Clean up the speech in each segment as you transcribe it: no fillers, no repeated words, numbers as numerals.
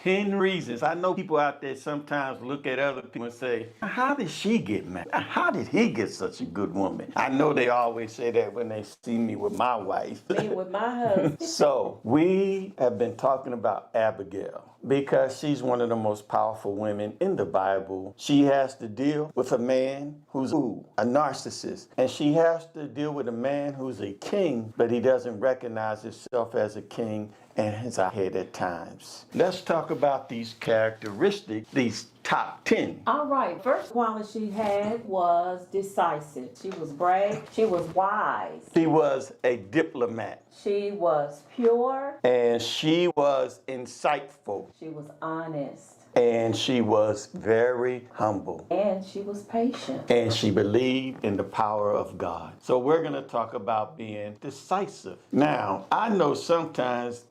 10 reasons. I know people out there sometimes look at other people and say, how did she get married? How did he get such a good woman? I know they always say that when they see me with my wife. Me with my husband. So we have been talking about Abigail because she's one of the most powerful women in the Bible. She has to deal with a man who's a narcissist, and she has to deal with a man who's a king, but he doesn't recognize himself as a king and is out here at times. Let's talk about these characteristics, these top 10. All right, first quality she had was decisive. She was brave. She was wise. She was a diplomat. She was pure. And she was insightful. She was honest. And she was very humble. And she was patient. And she believed in the power of God. So we're going to talk about being decisive. Now, I know sometimes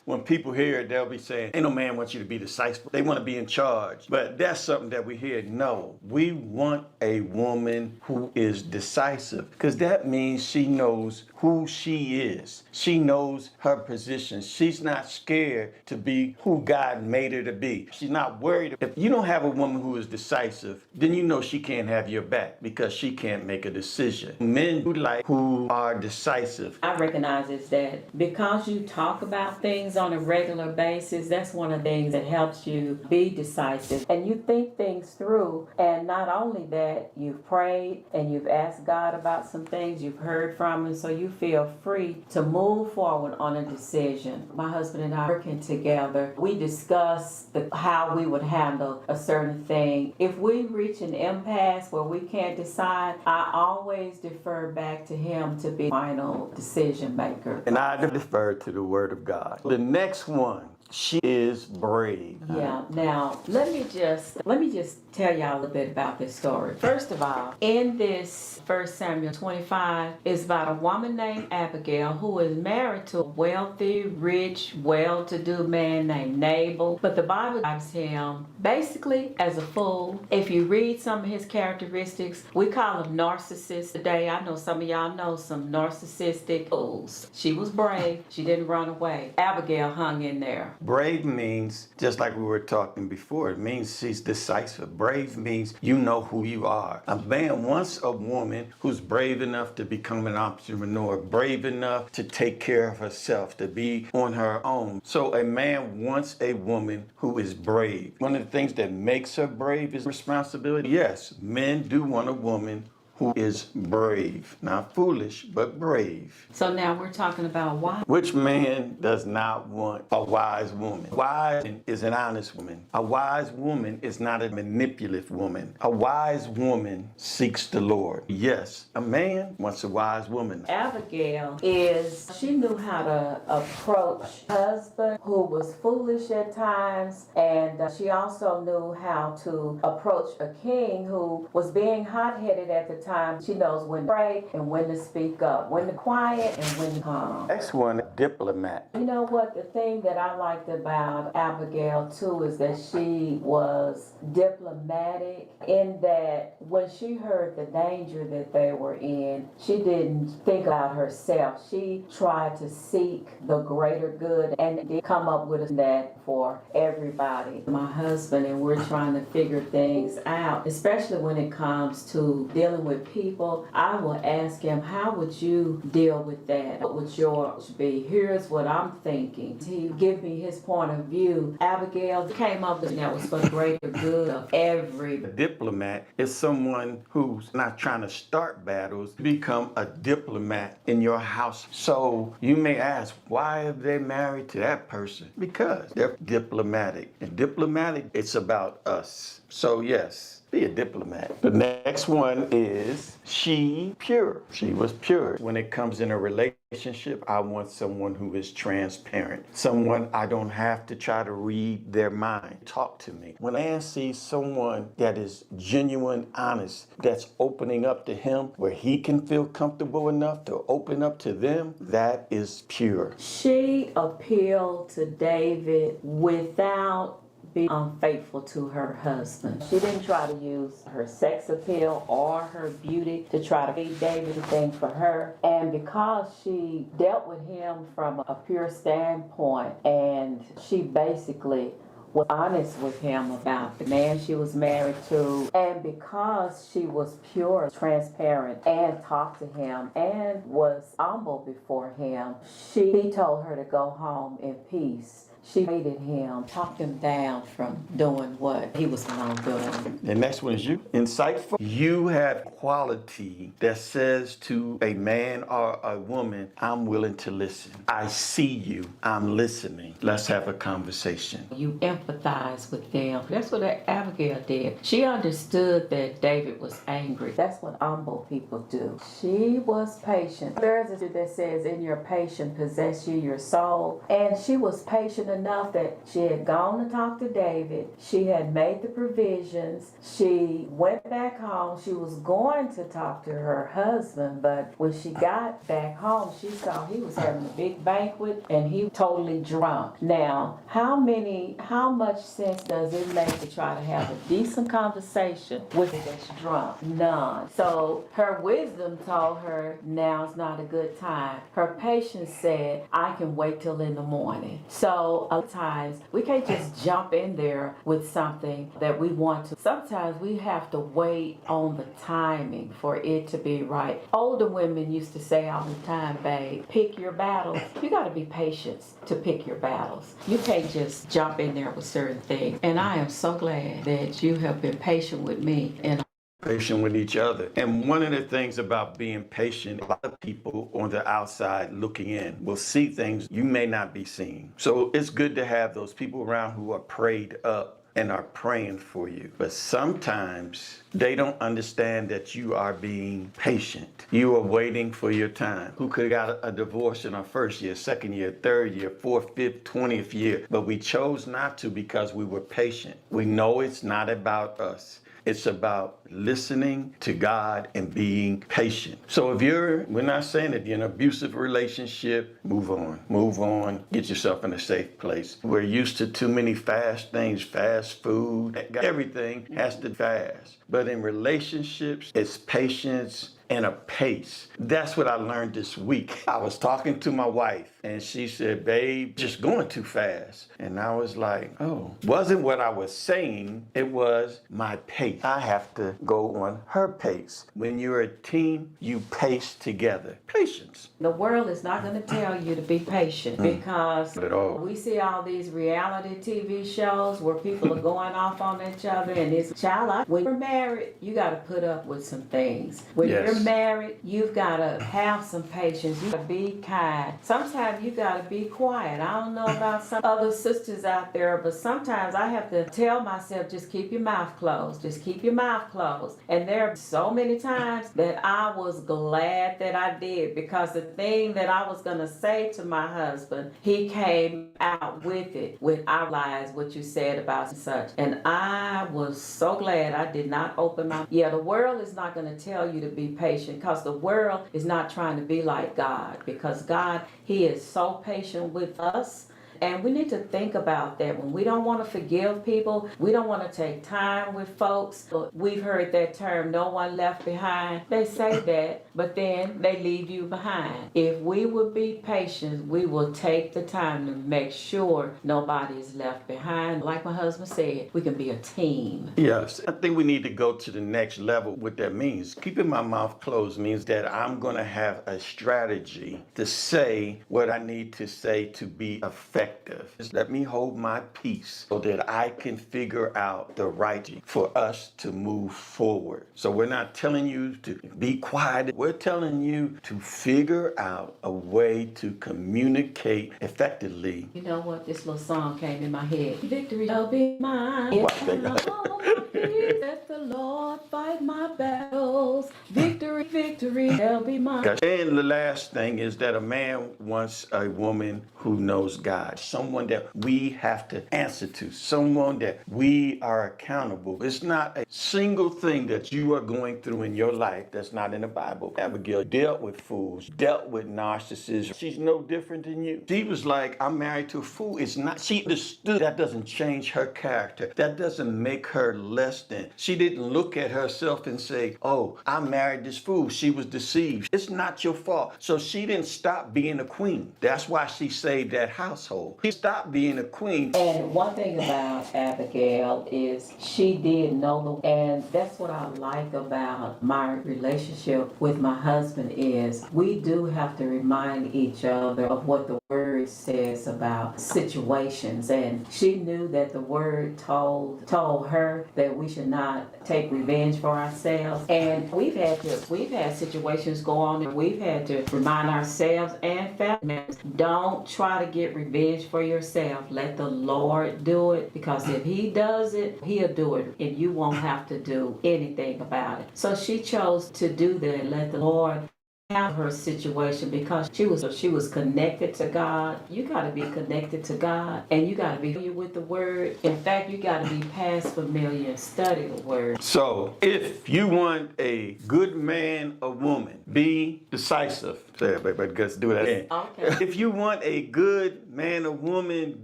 when people hear it, they'll be saying, ain't no man wants you to be decisive. They want to be in charge. But that's something that we hear. No, we want a woman who is decisive, because that means she knows who she is. She knows her position. She's not scared to be who God made her to be. She's not worried. If you don't have a woman who is decisive, then you know she can't have your back because she can't make a decision. Men who are decisive. I recognize is that because you talk about things on a regular basis, that's one of the things that helps you be decisive. And you think things through. And not only that, you've prayed and you've asked God about some things, you've heard from him, so you feel free to move forward on a decision. My husband and I working together, we discuss how we would handle a certain thing. If we reach an impasse where we can't decide, I always defer back to him to be final decision maker. And I defer to the word of God. The next one, she is brave. Yeah. Now, let me just tell y'all a little bit about this story. First of all, in this 1 Samuel 25 is about a woman named Abigail who is married to a wealthy, rich, well-to-do man named Nabal. But the Bible describes him basically as a fool. If you read some of his characteristics, we call him narcissists today. I know some of y'all know some narcissistic fools. She was brave. She didn't run away. Abigail hung in there. Brave means, just like we were talking before, it means she's decisive. Brave means you know who you are. A man wants a woman who's brave enough to become an entrepreneur, brave enough to take care of herself, to be on her own. So a man wants a woman who is brave. One of the things that makes her brave is responsibility. Yes, men do want a woman who is brave. Not foolish, but brave. So now we're talking about why. Which man does not want a wise woman? Wise is an honest woman. A wise woman is not a manipulative woman. A wise woman seeks the Lord. Yes, a man wants a wise woman. Abigail she knew how to approach a husband who was foolish at times, and she also knew how to approach a king who was being hot-headed at the time. She knows when to pray and when to speak up, when to quiet and when to calm. Next one, diplomat. You know what? The thing that I liked about Abigail too is that she was diplomatic in that when she heard the danger that they were in, she didn't think about herself. She tried to seek the greater good and did come up with that for everybody. My husband and we're trying to figure things out, especially when it comes to dealing with people. I will ask him, how would you deal with that? What would yours be? Here's what I'm thinking. He give me his point of view. Abigail came up with that was for the greater good of everybody. A diplomat is someone who's not trying to start battles, become a diplomat in your house. So you may ask, why are they married to that person? Because they're diplomatic. And diplomatic, it's about us. So yes, be a diplomat. The next one is she pure. She was pure. When it comes in a relationship, I want someone who is transparent. Someone I don't have to try to read their mind. Talk to me. When a man sees someone that is genuine, honest, that's opening up to him where he can feel comfortable enough to open up to them, that is pure. She appealed to David without being unfaithful to her husband. She didn't try to use her sex appeal or her beauty to try to feed David anything for her. And because she dealt with him from a pure standpoint and she basically was honest with him about the man she was married to. And because she was pure, transparent, and talked to him and was humble before him, he told her to go home in peace. She hated him, talked him down from doing what he was going to do. The next one is you. Insightful. You have quality that says to a man or a woman, I'm willing to listen. I see you. I'm listening. Let's have a conversation. You empathize with them. That's what Abigail did. She understood that David was angry. That's what humble people do. She was patient. There's a that says, in your patience possess you your soul. And she was patient enough that she had gone to talk to David. She had made the provisions. She went back home. She was going to talk to her husband, but when she got back home, she saw he was having a big banquet and he totally drunk. Now, how much sense does it make to try to have a decent conversation with it that's drunk? None. So her wisdom told her now's not a good time. Her patience said, I can wait till in the morning. So a lot of times we can't just jump in there with something that we want to. Sometimes we have to wait on the timing for it to be right. Older women used to say all the time, babe, pick your battles. You got to be patient to pick your battles. You can't just jump in there with certain things. And I am so glad that you have been patient with me and patient with each other. And one of the things about being patient, a lot of people on the outside looking in will see things you may not be seeing. So it's good to have those people around who are prayed up and are praying for you. But sometimes they don't understand that you are being patient. You are waiting for your time. Who could have got a divorce in our first year, second year, third year, fourth, fifth, 20th year, but we chose not to because we were patient. We know it's not about us. It's about listening to God and being patient. So if we're not saying that you're in an abusive relationship, move on, get yourself in a safe place. We're used to too many fast things, fast food, everything has to fast. But in relationships, it's patience and a pace. That's what I learned this week. I was talking to my wife and she said, babe, just going too fast. And I was like, oh, wasn't what I was saying, it was my pace. I have to go on her pace. When you're a team, you pace together. Patience. the world is not going to tell you to be patient because Not at all. we see all these reality TV shows where people are going off on each other and it's child. When you're married, you got to put up with some things. When Yes. you're married, you've got to have some patience. You got to be kind. Sometimes you got to be quiet. I don't know about some other sisters out there, but sometimes I have to tell myself, just keep your mouth closed. Just keep your mouth closed. And there are so many times that I was glad that I did because the thing that I was going to say to my husband, he came out with it when I realized what you said about such. And I was so glad I did not open my... Yeah, the world is not going to tell you to be patient because the world is not trying to be like God because God, He is so patient with us. And we need to think about that. When we don't want to forgive people, we don't want to take time with folks. We've heard that term, no one left behind. They say that, but then they leave you behind. If we would be patient, we will take the time to make sure nobody is left behind. Like my husband said, we can be a team. Yes, I think we need to go to the next level. What that means, keeping my mouth closed means that I'm going to have a strategy to say what I need to say to be effective. Just let me hold my peace so that I can figure out the right for us to move forward. So we're not telling you to be quiet. We're telling you to figure out a way to communicate effectively. You know what? This little song came in my head. Victory shall be mine. If I hold my peace, let the Lord fight my battles. Victory, victory shall be mine. And the last thing is that a man wants a woman who knows God, someone that we have to answer to, someone that we are accountable. It's not a single thing that you are going through in your life that's not in the Bible. Abigail dealt with fools, dealt with narcissists. She's no different than you. She was like, I'm married to a fool. It's not, she understood that doesn't change her character. That doesn't make her less than. She didn't look at herself and say, oh, I married this fool. She was deceived. It's not your fault. So she didn't stop being a queen. That's why she saved that household. She stopped being a queen. And one thing about Abigail is she did know and that's what I like about my relationship with my husband is we do have to remind each other of what the word says about situations. And she knew that the word told her that we should not take revenge for ourselves. And we've had situations go on and we've had to remind ourselves and family members, don't try to get revenge for yourself. Let the Lord do it, because if he does it, he'll do it and you won't have to do anything about it. So she chose to do that and let the Lord out her situation because she was connected to God. You got to be connected to God and you got to be familiar with the word. In fact, you got to be past familiar and study the word. So if you want a good man or woman, be decisive. But let's do that again. Okay. If you want a good man or woman,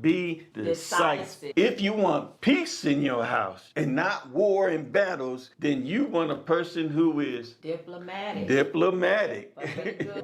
be decisive. If you want peace in your house and not war and battles, then you want a person who is Diplomatic.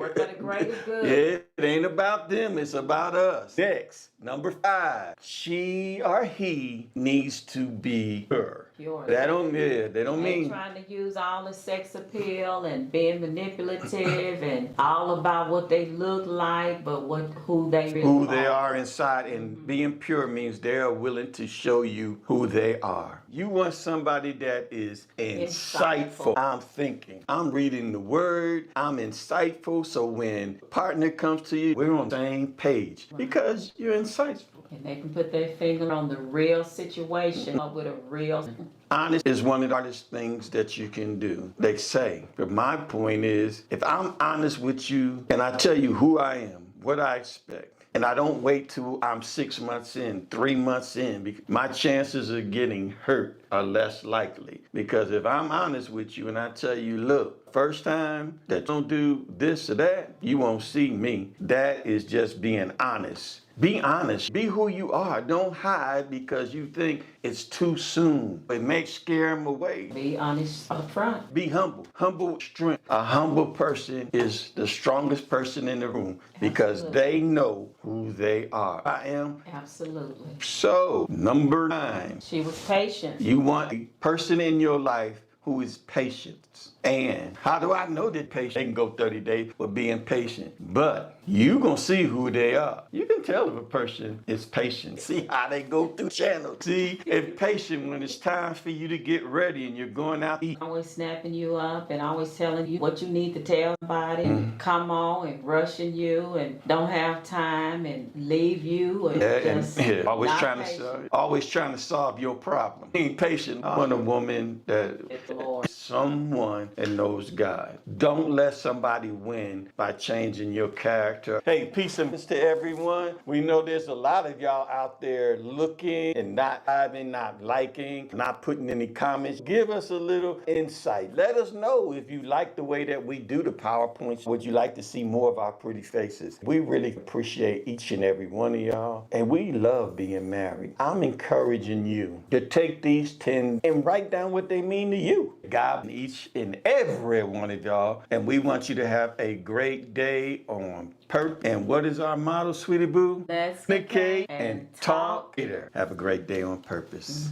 Work for the greater good. Yeah, it ain't about them, it's about us. Next, number 5. She or he needs to be pure. They don't mean trying to use all the sex appeal and being manipulative and all about what they look like, but who they really are inside. And being pure means they are willing to show you who they are. You want somebody that is insightful. I'm thinking, I'm reading the word, I'm insightful. So when a partner comes to you, we're on the same page because you're insightful. And they can put their finger on the real situation with a real. Honest is one of the hardest things that you can do, they say. But my point is, if I'm honest with you and I tell you who I am, what I expect, and I don't wait till I'm 6 months in, 3 months in, because my chances of getting hurt are less likely. Because if I'm honest with you and I tell you, look, first time that you don't do this or that, you won't see me. That is just being honest. Be honest. Be who you are. Don't hide because you think it's too soon. It may scare them away. Be honest up front. Be humble. Humble strength. A humble person is the strongest person in the room because they know who they are. I am. Absolutely. So, number 9. She was patient. You want a person in your life who is patient. And how do I know they're patient? They can go 30 days with being patient, but you gonna see who they are. You can tell if a person is patient. See how they go through channels. See if patient when it's time for you to get ready and you're going out to eat. Always snapping you up and always telling you what you need to tell somebody. And come on and rushing you and don't have time and leave you. And always trying to solve your problem. Being patient. I want a woman that is someone that knows God. Don't let somebody win by changing your character. Hey, peace and peace to everyone. We know there's a lot of y'all out there looking and not having, not liking, not putting any comments. Give us a little insight. Let us know if you like the way that we do the PowerPoints. Would you like to see more of our pretty faces? We really appreciate each and every one of y'all. And we love being married. I'm encouraging you to take these 10 and write down what they mean to you. God, each and every one of y'all. And we want you to have a great day on purpose. And what is our motto, sweetie boo? Let's communicate and talk. Have a great day on purpose.